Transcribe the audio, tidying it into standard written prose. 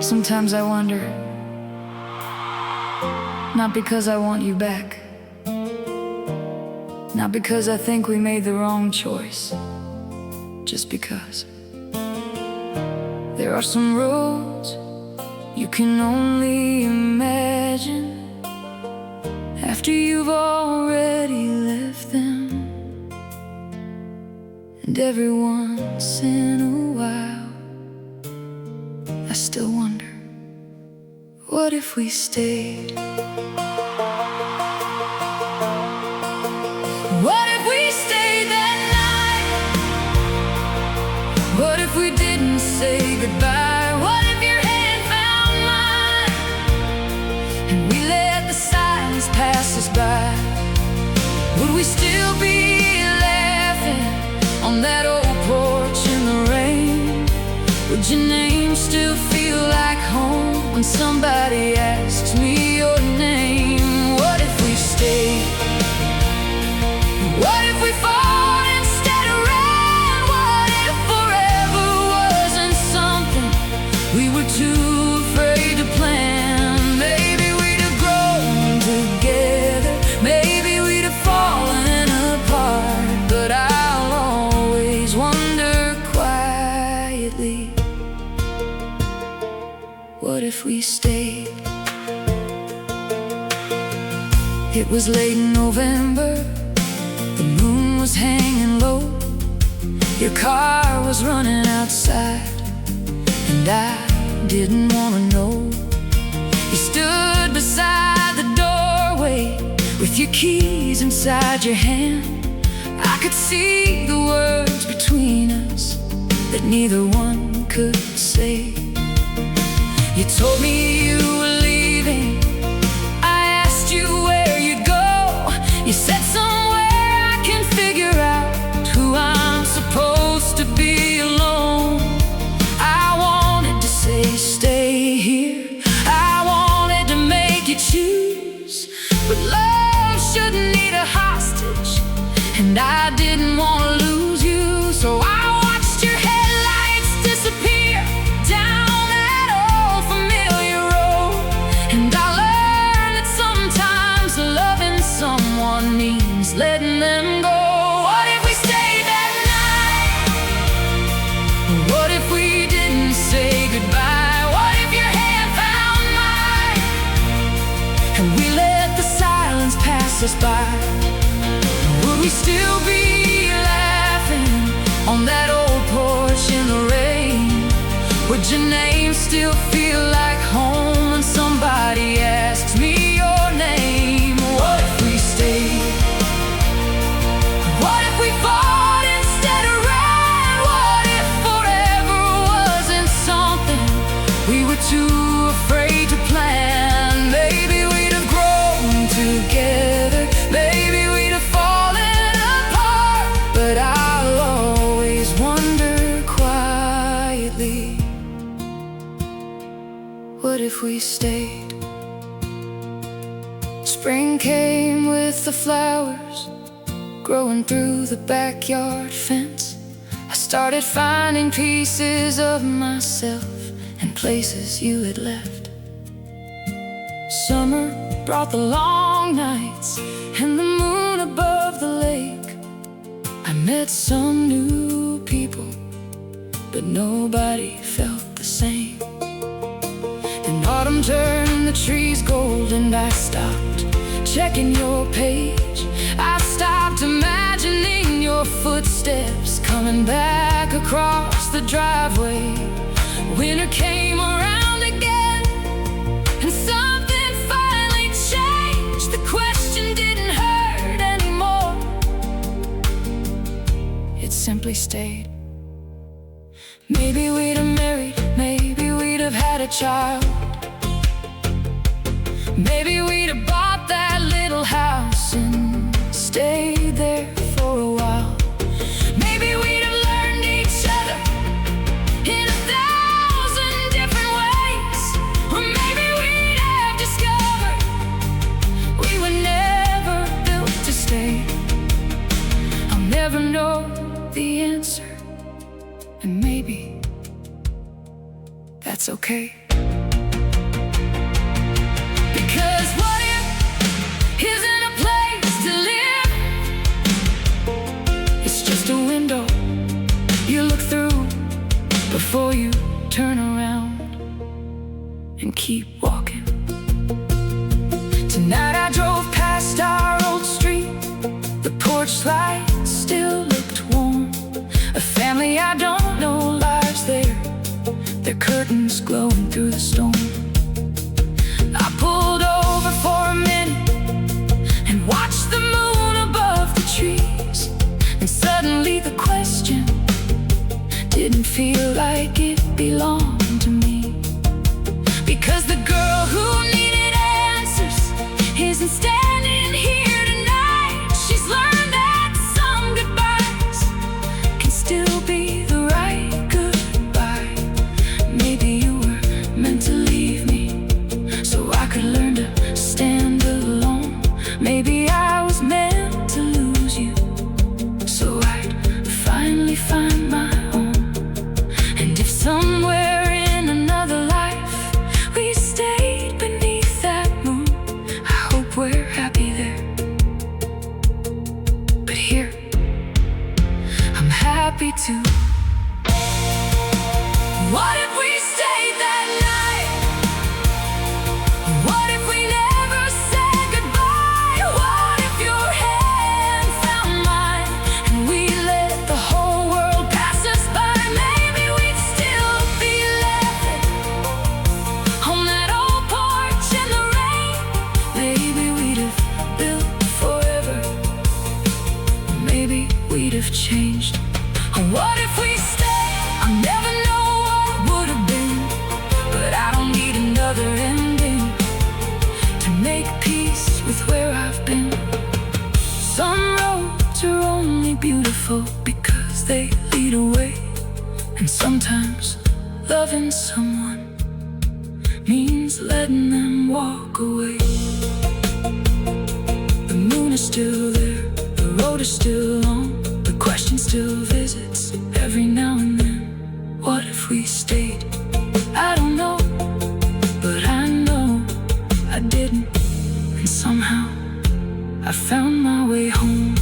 Sometimes I wonder, not because I want you back, not because I think we made the wrong choice, just because there are some roads you can only imagine after you've already left them. And every once in a while I still wonder, what if we stayed? What if we stayed that night? What if we didn't say goodbye? What if your hand found mine and we let the silence pass us by? Would we still be laughing on that old porch in the rain? Would your name still feel like home when somebody asks me your name? What if we stayed? What if we fought instead of ran? What if forever wasn't something we were too afraid to plan? Maybe we'd have grown together, maybe we'd have fallen apart, but I'll always wonder quietly, what if we stayed? It was late in November, the moon was hanging low, your car was running outside, and I didn't want to know. You stood beside the doorway with your keys inside your hand. I could see the words between us that neither one could say. You told me you were leaving, I asked you where you'd go. You said somewhere I can figure out who I'm supposed to be alone. I wanted to say stay here, I wanted to make you choose, but love shouldn't need a hostage, and I didn't want to lose you. So I watched your headlights disappear down that old familiar road, and I learned that sometimes loving someone means letting them go. What if we stayed that night? What if we didn't say goodbye? What if your hand found mine and we let the silence pass us by? Would we still be laughing on that old porch in the rain? Would your name still feel like home when somebody asks me your name? What if we stayed? What if we fought instead of ran? What if forever wasn't something we were too afraid to plan? Maybe we'd have grown together, maybe we'd have fallen apart, but I'll always wonder quietly, what if we stayed? Spring came with the flowers growing through the backyard fence. I started finding pieces of myself in places you had left. Summer brought the long nights and the moon above the lake. I met some new people, but nobody felt the same. And autumn turned the trees gold, and I stopped checking your page. I stopped imagining your footsteps coming back across the driveway. Winter came around again, and something finally changed. The question didn't hurt anymore, it simply stayed. Maybe we'd have married, maybe we'd have had a child, maybe we'd have bought that little house and stayed there for a while. Maybe we'd have learned each other in 1,000 different ways, or maybe we'd have discovered we were never built to stay. I'll never know the answer, and maybe that's okay. through the storm. I pulled over for a minute and watched the moon above the trees. And suddenly the question didn't feel like it belonged to me. Because the girl who needed answers isn't standing here tonight. She's learned that some goodbyes can still be the right goodbye. Maybe you were meant to leave me so I could learn to stand alone. Maybe I was meant to lose you so I'd finally find my own. And if somewhere in another life we stayed beneath that moon, I hope we're happy there. But here, I'm happy too. What if we stayed that night? What if we never said goodbye? What if your hand found mine and we let the whole world pass us by? Maybe we'd still be laughing on that old porch in the rain. Maybe we'd have built forever. Maybe we'd have changed. What if we stayed? I'll never know what it would have been, but I don't need another ending to make peace with where I've been. Some roads are only beautiful because they lead away, and sometimes loving someone means letting them walk away. The moon is still there, the road is still long, the question still visits every now and then. What if we stayed? I don't know, but I know I didn't. And somehow I found my way home.